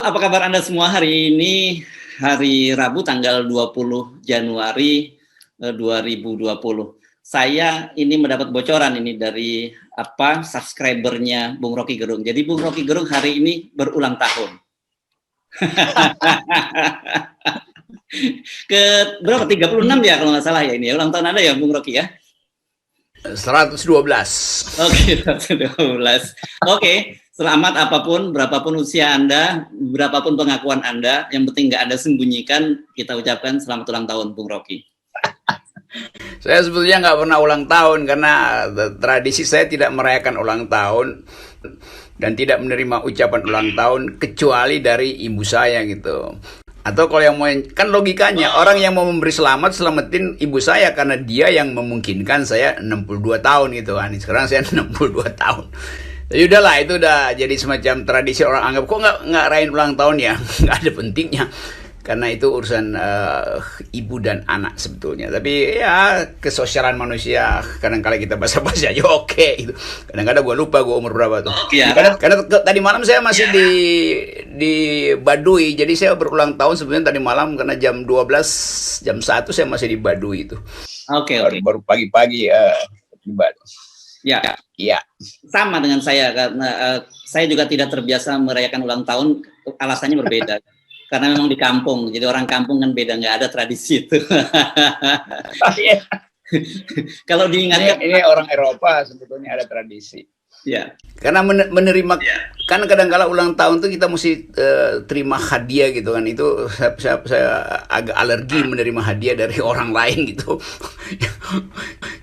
Apa kabar Anda semua hari ini, hari Rabu tanggal 20 Januari 2020. Saya ini mendapat bocoran ini dari subscribernya Bung Rocky Gerung. Jadi Bung Rocky Gerung hari ini berulang tahun. Ke berapa? 36 ya kalau nggak salah ya ini. Ulang tahun Anda ya Bung Rocky ya? 112. Oke, 112. Oke. Selamat apapun, berapapun usia Anda, berapapun pengakuan Anda, yang penting nggak Anda sembunyikan, kita ucapkan selamat ulang tahun, Bung Rocky. Saya sebetulnya nggak pernah ulang tahun, karena tradisi saya tidak merayakan ulang tahun, dan tidak menerima ucapan ulang tahun, kecuali dari ibu saya gitu. Atau kalau yang mau, kan logikanya, orang yang mau memberi selamat, selamatin ibu saya, karena dia yang memungkinkan saya 62 tahun gitu kan. Sekarang saya 62 tahun. Ya udahlah, itu udah jadi semacam tradisi, orang anggap kok nggak rayain ulang tahun ya, nggak ada pentingnya, karena itu urusan ibu dan anak sebetulnya. Tapi ya kesosialan manusia, kadang-kadang kita basa-basi aja oke gitu. Kadang-kadang gue lupa gue umur berapa tuh. Ya. Karena tadi malam saya masih di Baduy, jadi saya berulang tahun sebenarnya tadi malam, karena jam 12, jam 1 saya masih di Baduy itu. Oke. Baru pagi-pagi tiba. Ya. Iya. Sama dengan saya, karena saya juga tidak terbiasa merayakan ulang tahun. Alasannya berbeda. Karena memang di kampung, jadi orang kampung kan beda, nggak ada tradisi itu. Kalau diingatkan, ini orang Eropa sebetulnya ada tradisi. Ya. Karena menerima, kan kadang-kala ulang tahun tuh kita mesti terima hadiah gitu kan. Itu saya agak alergi menerima hadiah dari orang lain gitu.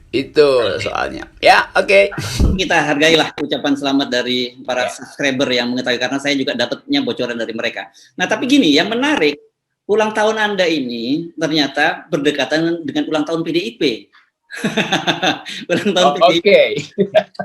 Itu soalnya. Ya, oke. Kita hargailah ucapan selamat dari para subscriber yang mengetahui, karena saya juga dapatnya bocoran dari mereka. Nah, tapi gini, yang menarik, ulang tahun Anda ini ternyata berdekatan dengan ulang tahun PDIP.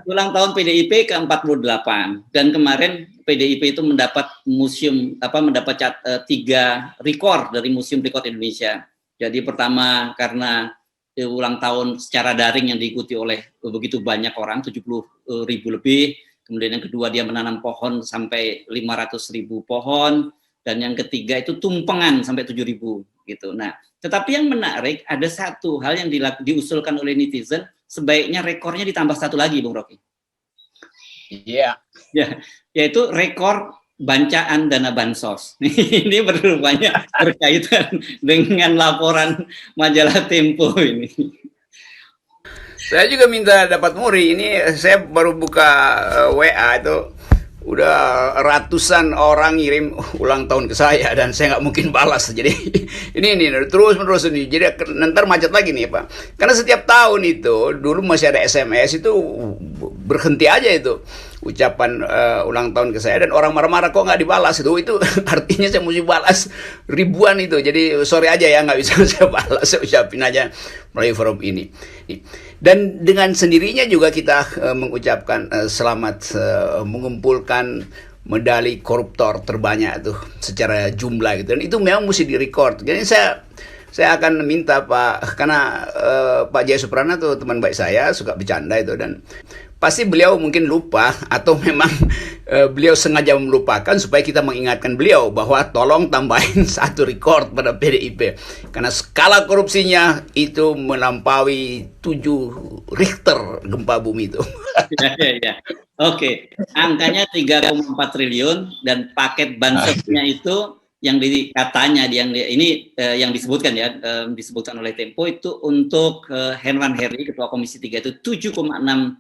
Ulang tahun PDIP ke-48, dan kemarin PDIP itu mendapat mendapat 3 rekor dari Museum Rekor Indonesia. Jadi pertama karena ulang tahun secara daring yang diikuti oleh begitu banyak orang, 70.000 lebih. Kemudian yang kedua dia menanam pohon sampai 500.000 pohon, dan yang ketiga itu tumpengan sampai 7.000 gitu. Nah, tetapi yang menarik ada satu hal yang diusulkan oleh netizen, sebaiknya rekornya ditambah satu lagi, Bung Rocky. Iya. Ya, yaitu rekor bancaan dana bansos. Ini berupanya berkaitan dengan laporan majalah Tempo ini. Saya juga minta dapat muri. Ini saya baru buka WA itu, udah ratusan orang ngirim ulang tahun ke saya, dan saya nggak mungkin balas. Jadi ini terus menerus ini. Jadi ntar macet lagi nih Pak. Karena setiap tahun itu dulu masih ada SMS itu berhenti aja itu ucapan ulang tahun ke saya, dan orang marah-marah kok nggak dibalas itu artinya saya mesti balas ribuan itu. Jadi sorry aja ya, nggak bisa saya balas, saya ucapin aja melalui forum ini. Dan dengan sendirinya juga kita mengucapkan selamat mengumpulkan medali koruptor terbanyak tuh secara jumlah gitu, dan itu memang mesti direcord. Jadi saya akan minta Pak, karena Pak Jaya Suprana tuh teman baik saya, suka bercanda itu, dan pasti beliau mungkin lupa, atau memang beliau sengaja melupakan supaya kita mengingatkan beliau bahwa tolong tambahin 1 rekor pada PDIP, karena skala korupsinya itu melampaui 7 Richter gempa bumi itu. Ya. Oke, angkanya 3,4 triliun, dan paket bansosnya itu yang katanya yang disebutkan ya, disebutkan oleh Tempo itu untuk Herman Heri, Ketua Komisi 3 itu 7,6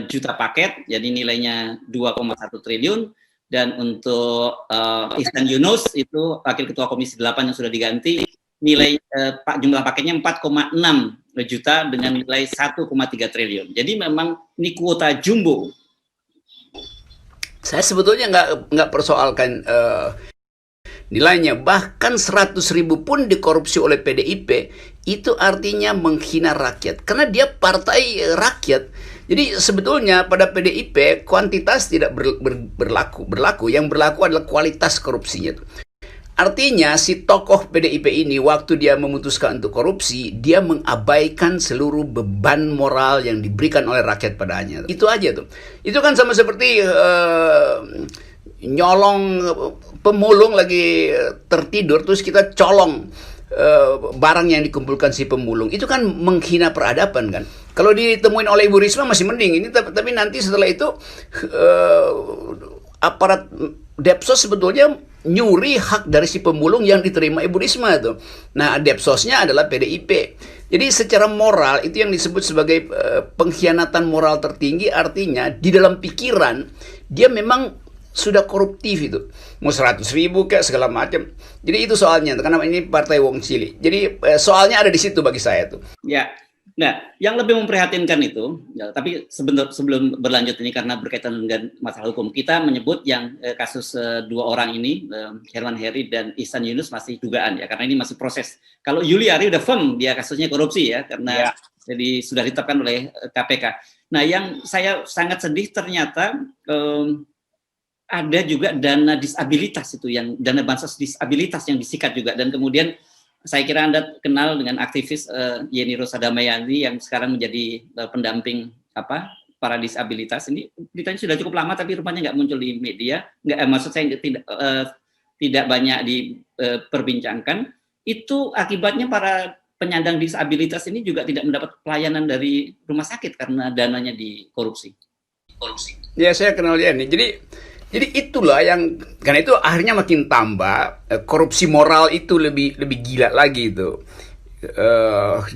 juta paket, jadi nilainya 2,1 triliun. Dan untuk Ihsan Yunus itu Wakil Ketua Komisi 8 yang sudah diganti, nilai jumlah paketnya 4,6 juta dengan nilai 1,3 triliun. Jadi memang ini kuota jumbo. Saya sebetulnya nggak persoalkan nilainya, bahkan 100.000 pun dikorupsi oleh PDIP, itu artinya menghina rakyat, karena dia partai rakyat. Jadi sebetulnya pada PDIP kuantitas tidak berlaku, yang berlaku adalah kualitas korupsinya. Artinya si tokoh PDIP ini waktu dia memutuskan untuk korupsi, dia mengabaikan seluruh beban moral yang diberikan oleh rakyat padanya. Itu aja tuh. Itu kan sama seperti nyolong pemulung lagi tertidur, terus kita colong barang yang dikumpulkan si pemulung. Itu kan menghina peradaban kan. Kalau ditemuin oleh Ibu Risma masih mending ini, tapi nanti setelah itu aparat Depsos sebetulnya nyuri hak dari si pemulung yang diterima Ibu Risma itu. Nah, Depsosnya adalah PDIP. Jadi secara moral itu yang disebut sebagai pengkhianatan moral tertinggi, artinya di dalam pikiran dia memang sudah koruptif itu. Mau 100.000 kayak segala macam. Jadi itu soalnya, karena ini partai Wong Cili. Jadi soalnya ada di situ bagi saya tuh. Ya, nah yang lebih memprihatinkan itu, ya, tapi sebelum berlanjut ini karena berkaitan dengan masalah hukum, kita menyebut yang kasus dua orang ini, Herman Heri dan Ihsan Yunus masih dugaan ya, karena ini masih proses. Kalau Juliari udah firm dia kasusnya korupsi ya, karena jadi sudah ditetapkan oleh KPK. Nah yang saya sangat sedih ternyata ada juga dana disabilitas itu, yang dana bansos disabilitas yang disikat juga, dan kemudian saya kira Anda kenal dengan aktivis Yeni Rosadamayani yang sekarang menjadi pendamping para disabilitas. Ini beritanya sudah cukup lama tapi rupanya nggak muncul di media, maksud saya tidak banyak diperbincangkan. Itu akibatnya para penyandang disabilitas ini juga tidak mendapat pelayanan dari rumah sakit karena dananya dikorupsi. Ya, saya kenal dia nih. Jadi itulah yang, karena itu akhirnya makin tambah korupsi moral itu lebih gila lagi itu.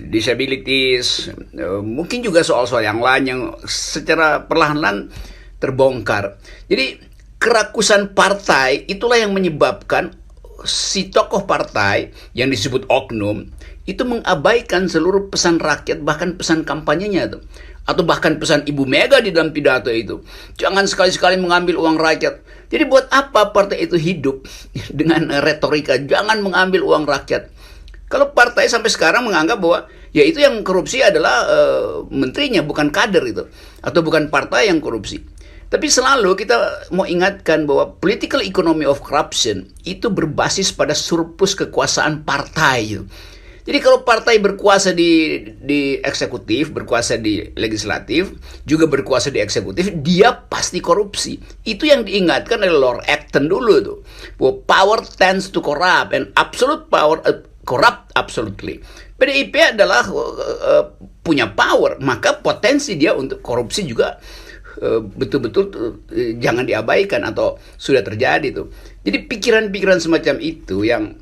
Disabilities, mungkin juga soal-soal yang lain yang secara perlahan-lahan terbongkar. Jadi kerakusan partai itulah yang menyebabkan si tokoh partai yang disebut oknum itu mengabaikan seluruh pesan rakyat, bahkan pesan kampanyenya tuh. Atau bahkan pesan Ibu Mega di dalam pidato itu. Jangan sekali-sekali mengambil uang rakyat. Jadi buat apa partai itu hidup dengan retorika jangan mengambil uang rakyat? Kalau partai sampai sekarang menganggap bahwa ya itu yang korupsi adalah menterinya, bukan kader itu. Atau bukan partai yang korupsi. Tapi selalu kita mau ingatkan bahwa political economy of corruption itu berbasis pada surplus kekuasaan partai. Jadi kalau partai berkuasa di eksekutif, berkuasa di legislatif, juga berkuasa di eksekutif, dia pasti korupsi. Itu yang diingatkan oleh Lord Acton dulu tuh. Bahwa power tends to corrupt and absolute power corrupt absolutely. PDIP adalah punya power, maka potensi dia untuk korupsi juga betul-betul jangan diabaikan atau sudah terjadi tuh. Jadi pikiran-pikiran semacam itu yang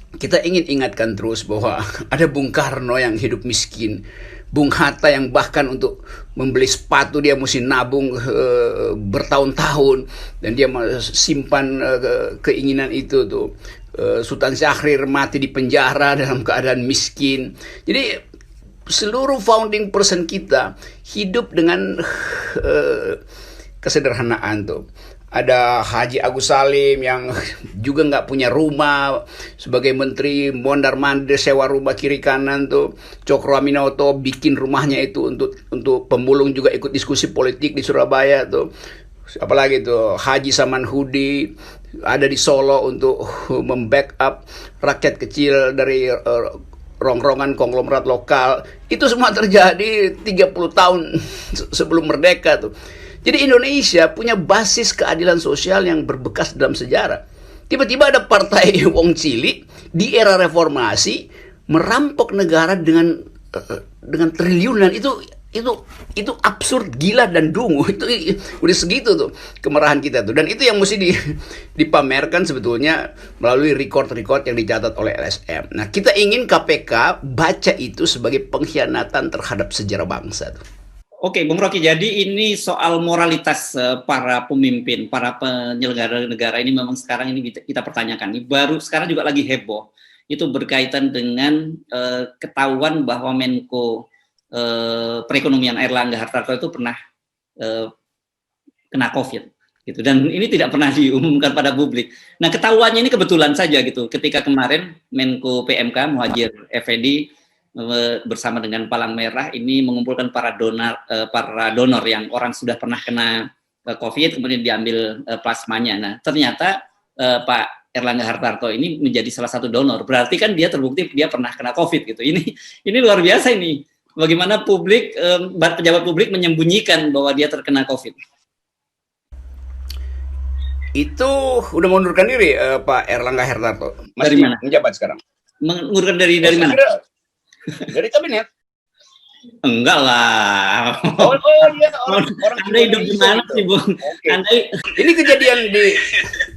kita ingin ingatkan terus, bahwa ada Bung Karno yang hidup miskin, Bung Hatta yang bahkan untuk membeli sepatu dia mesti nabung bertahun-tahun dan dia simpan keinginan itu tuh. Sultan Syahrir mati di penjara dalam keadaan miskin. Jadi seluruh founding person kita hidup dengan kesederhanaan tuh. Ada Haji Agus Salim yang juga nggak punya rumah sebagai menteri, mondar-mandir sewa rumah kiri kanan tuh. Cokro Aminoto bikin rumahnya itu untuk pemulung juga ikut diskusi politik di Surabaya tuh. Apalagi tuh Haji Samanhudi ada di Solo untuk membackup rakyat kecil dari rongrongan konglomerat lokal. Itu semua terjadi 30 tahun sebelum merdeka tuh. Jadi Indonesia punya basis keadilan sosial yang berbekas dalam sejarah. Tiba-tiba ada partai Wong Cili di era reformasi merampok negara dengan triliunan. Itu absurd, gila dan dungu. Itu udah segitu tuh kemarahan kita tuh. Dan itu yang mesti dipamerkan sebetulnya melalui record-record yang dicatat oleh LSM. Nah, kita ingin KPK baca itu sebagai pengkhianatan terhadap sejarah bangsa tuh. Oke, Bung Rocky, jadi ini soal moralitas para pemimpin, para penyelenggara negara ini memang sekarang ini kita pertanyakan. Baru sekarang juga lagi heboh. Itu berkaitan dengan ketahuan bahwa Menko Perekonomian Airlangga Hartarto itu pernah kena COVID. Gitu. Dan ini tidak pernah diumumkan pada publik. Nah, ketahuannya ini kebetulan saja gitu. Ketika kemarin Menko PMK Muhadjir Effendi bersama dengan Palang Merah ini mengumpulkan para donor yang orang sudah pernah kena COVID kemudian diambil plasmanya. Nah, ternyata Pak Erlangga Hartarto ini menjadi salah satu donor. Berarti kan dia terbukti dia pernah kena COVID gitu. Ini luar biasa ini. Bagaimana publik pejabat publik menyembunyikan bahwa dia terkena COVID. Itu udah mengundurkan diri Pak Erlangga Hartarto. Dari Masih mana? menjabat sekarang. Mengundurkan dari Saya mana? kira dari kabinet. Enggak lah. Dia orang Anda hidup di Indonesia mana gitu. sih, Bung? Oke. Anda Ini kejadian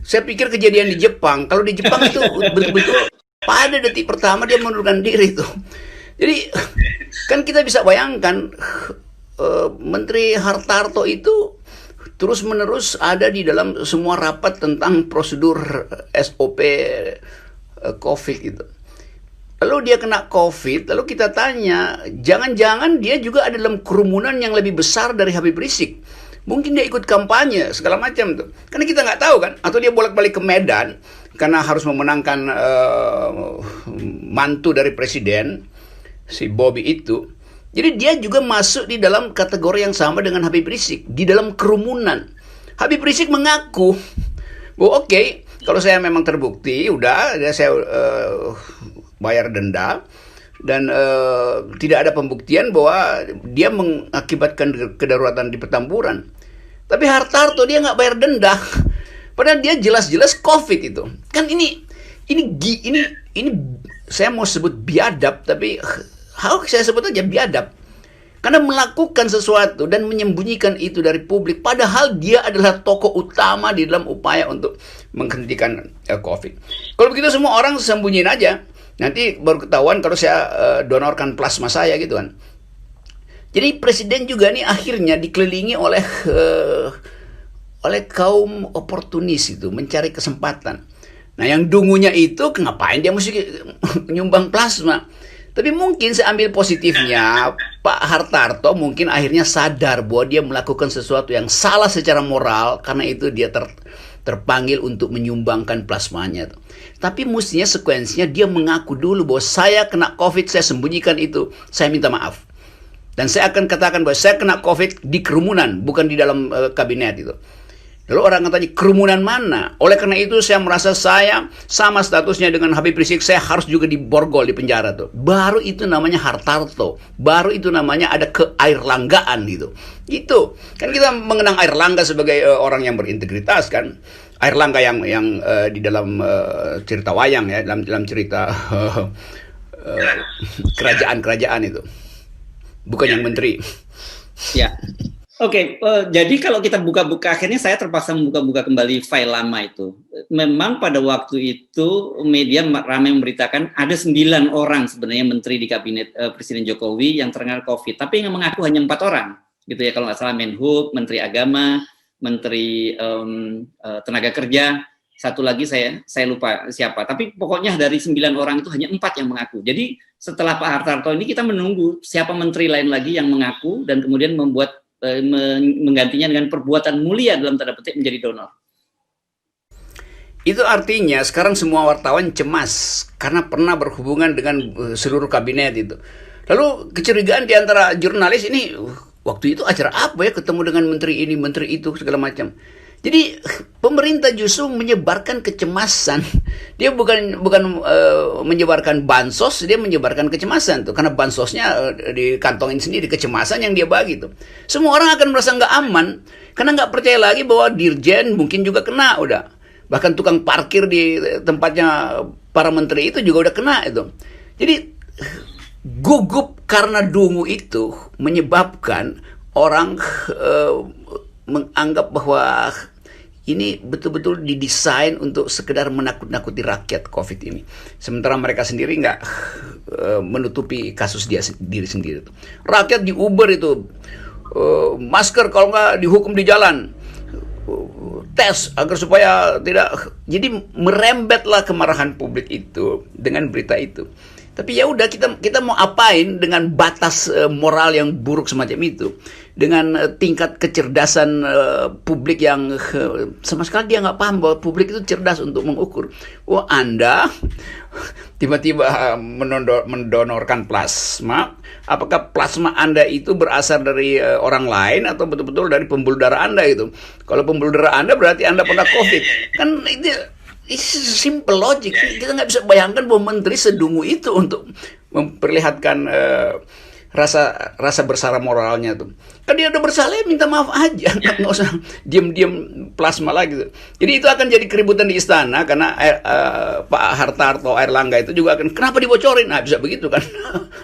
saya pikir kejadian di Jepang. Kalau di Jepang itu betul-betul pada detik pertama dia mengundurkan diri tuh. Jadi kan kita bisa bayangkan Menteri Hartarto itu terus-menerus ada di dalam semua rapat tentang prosedur SOP COVID itu. Lalu dia kena COVID, lalu kita tanya, jangan-jangan dia juga ada dalam kerumunan yang lebih besar dari Habib Rizik. Mungkin dia ikut kampanye, segala macam tuh. Karena kita nggak tahu kan, atau dia bolak-balik ke Medan, karena harus memenangkan mantu dari presiden, si Bobby itu. Jadi dia juga masuk di dalam kategori yang sama dengan Habib Rizik, di dalam kerumunan. Habib Rizik mengaku, bahwa oke, kalau saya memang terbukti, udah, saya bayar denda dan tidak ada pembuktian bahwa dia mengakibatkan kedaruratan di Petamburan. Tapi Hartarto dia nggak bayar denda, padahal dia jelas-jelas COVID itu. Kan ini saya mau sebut biadab, tapi saya sebut aja biadab. Karena melakukan sesuatu dan menyembunyikan itu dari publik, padahal dia adalah tokoh utama di dalam upaya untuk menghentikan COVID. Kalau begitu semua orang sembunyiin aja. Nanti baru ketahuan kalau saya donorkan plasma saya gitu kan. Jadi presiden juga nih akhirnya dikelilingi oleh kaum oportunis itu, mencari kesempatan. Nah yang dungunya itu, ngapain dia mesti nyumbang plasma? Tapi mungkin saya ambil positifnya, Pak Hartarto mungkin akhirnya sadar bahwa dia melakukan sesuatu yang salah secara moral, karena itu dia terpanggil untuk menyumbangkan plasmanya. Tapi mestinya sekuensinya dia mengaku dulu bahwa saya kena COVID, saya sembunyikan itu, saya minta maaf. Dan saya akan katakan bahwa saya kena COVID di kerumunan, bukan di dalam kabinet itu. Lalu orang katanya, kerumunan mana? Oleh karena itu saya merasa saya sama statusnya dengan Habib Rizik, saya harus juga diborgol di penjara tuh. Baru itu namanya Hartarto, baru itu namanya ada keairlanggaan gitu. Gitu. Kan kita mengenang Airlangga sebagai orang yang berintegritas kan. Airlangga yang di dalam cerita wayang ya, dalam cerita kerajaan-kerajaan itu. Bukan yang menteri. Ya. Oke, jadi kalau kita buka-buka, akhirnya saya terpaksa membuka-buka kembali file lama itu. Memang pada waktu itu media ramai memberitakan ada 9 orang sebenarnya menteri di kabinet Presiden Jokowi yang terkena COVID, tapi yang mengaku hanya 4 orang, gitu ya kalau nggak salah. Menhub, Menteri Agama, Menteri Tenaga Kerja, satu lagi saya lupa siapa. Tapi pokoknya dari 9 orang itu hanya 4 yang mengaku. Jadi setelah Pak Hartarto ini kita menunggu siapa menteri lain lagi yang mengaku dan kemudian menggantinya dengan perbuatan mulia dalam tanda petik menjadi donor. Itu artinya sekarang semua wartawan cemas karena pernah berhubungan dengan seluruh kabinet itu. Lalu kecurigaan di antara jurnalis ini, waktu itu acara apa ya, ketemu dengan menteri ini, menteri itu, segala macam. Jadi pemerintah justru menyebarkan kecemasan. Dia bukan menyebarkan bansos, dia menyebarkan kecemasan tuh. Karena bansosnya dikantongin sendiri, kecemasan yang dia bagi tuh. Semua orang akan merasa nggak aman karena nggak percaya lagi bahwa dirjen mungkin juga kena udah. Bahkan tukang parkir di tempatnya para menteri itu juga udah kena itu. Jadi gugup karena dungu itu menyebabkan orang menganggap bahwa ini betul-betul didesain untuk sekedar menakut-nakuti rakyat COVID ini. Sementara mereka sendiri nggak menutupi kasus diri sendiri. Rakyat di Uber itu, masker kalau nggak dihukum di jalan, tes agar supaya tidak. Jadi merembetlah kemarahan publik itu dengan berita itu. Tapi ya udah, kita mau apain dengan batas moral yang buruk semacam itu, dengan tingkat kecerdasan publik yang sama sekali dia nggak paham bahwa publik itu cerdas untuk mengukur. Oh, Anda tiba-tiba mendonorkan plasma, apakah plasma Anda itu berasal dari orang lain atau betul-betul dari pembuluh darah Anda itu? Kalau pembuluh darah Anda berarti Anda pernah COVID. Kan itu simple logic. Kita nggak bisa bayangkan bahwa menteri sedungu itu untuk memperlihatkan rasa rasa bersalah moralnya tuh. Kan dia udah bersalah ya minta maaf aja, nggak usah diam-diam plasma lagi tuh. Jadi itu akan jadi keributan di istana karena Pak Hartarto, Airlangga itu juga akan kenapa dibocorin? Nah bisa begitu kan.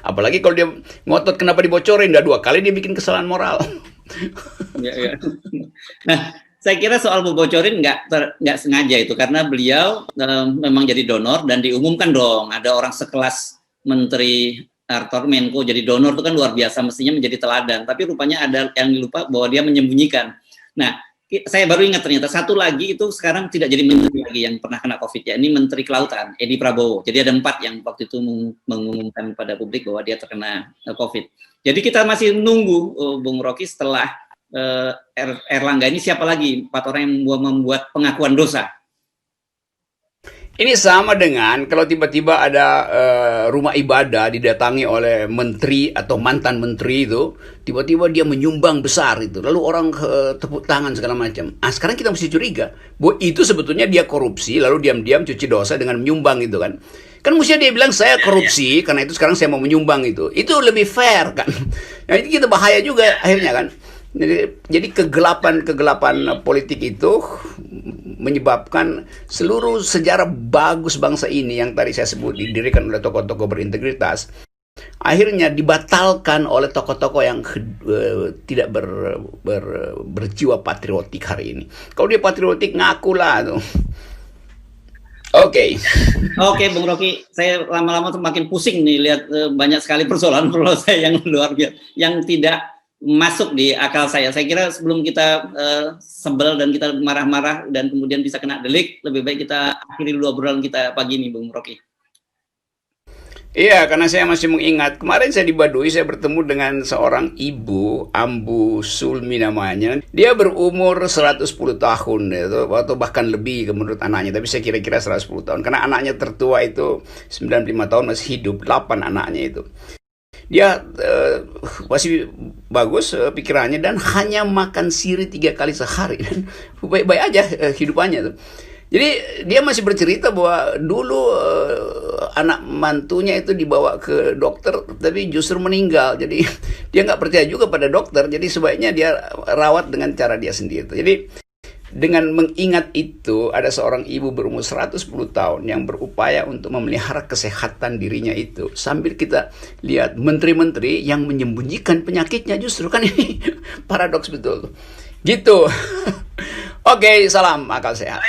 Apalagi kalau dia ngotot kenapa dibocorin, udah 2 kali dia bikin kesalahan moral. Ya, ya. Nah, saya kira soal bocorin nggak sengaja itu karena beliau memang jadi donor dan diumumkan dong ada orang sekelas Menteri Menko jadi donor itu kan luar biasa mestinya menjadi teladan tapi rupanya ada yang lupa bahwa dia menyembunyikan. Nah, saya baru ingat ternyata satu lagi itu sekarang tidak jadi menteri lagi yang pernah kena COVID ya ini Menteri Kelautan Edi Prabowo. Jadi ada 4 yang waktu itu mengumumkan pada publik bahwa dia terkena COVID. Jadi kita masih nunggu Bung Rocky setelah Erlangga ini siapa lagi 4 orang yang membuat pengakuan dosa. Ini sama dengan kalau tiba-tiba ada rumah ibadah didatangi oleh menteri atau mantan menteri itu, tiba-tiba dia menyumbang besar itu, lalu orang tepuk tangan segala macam. Ah sekarang kita mesti curiga, bahwa itu sebetulnya dia korupsi, lalu diam-diam cuci dosa dengan menyumbang itu kan. Kan mestinya dia bilang saya korupsi, karena itu sekarang saya mau menyumbang itu. Itu lebih fair kan. Nah itu kita bahaya juga akhirnya kan. Jadi kegelapan politik itu menyebabkan seluruh sejarah bagus bangsa ini yang tadi saya sebut didirikan oleh tokoh-tokoh berintegritas akhirnya dibatalkan oleh tokoh-tokoh yang tidak berjiwa patriotik hari ini. Kalau dia patriotik ngakulah tuh. Oke, Bung Rocky, saya lama-lama semakin pusing nih lihat banyak sekali persoalan saya yang luar biasa yang tidak masuk di akal saya. Saya kira sebelum kita sebel dan kita marah-marah dan kemudian bisa kena delik, lebih baik kita akhiri dulu obrolan kita pagi ini, Bung Rocky. Iya, karena saya masih mengingat kemarin saya di Baduy, saya bertemu dengan seorang ibu, Ambu Sulmi namanya. Dia berumur 110 tahun atau bahkan lebih menurut anaknya, tapi saya kira-kira 110 tahun karena anaknya tertua itu 95 tahun masih hidup, 8 anaknya itu. Dia masih bagus pikirannya dan hanya makan sirih 3 kali sehari dan baik-baik aja hidupannya tuh. Jadi dia masih bercerita bahwa dulu anak mantunya itu dibawa ke dokter tapi justru meninggal. Jadi dia nggak percaya juga pada dokter. Jadi sebaiknya dia rawat dengan cara dia sendiri. Jadi dengan mengingat itu, ada seorang ibu berumur 110 tahun yang berupaya untuk memelihara kesehatan dirinya itu. Sambil kita lihat menteri-menteri yang menyembunyikan penyakitnya justru. Kan ini paradoks betul. Gitu. Oke, salam akal sehat.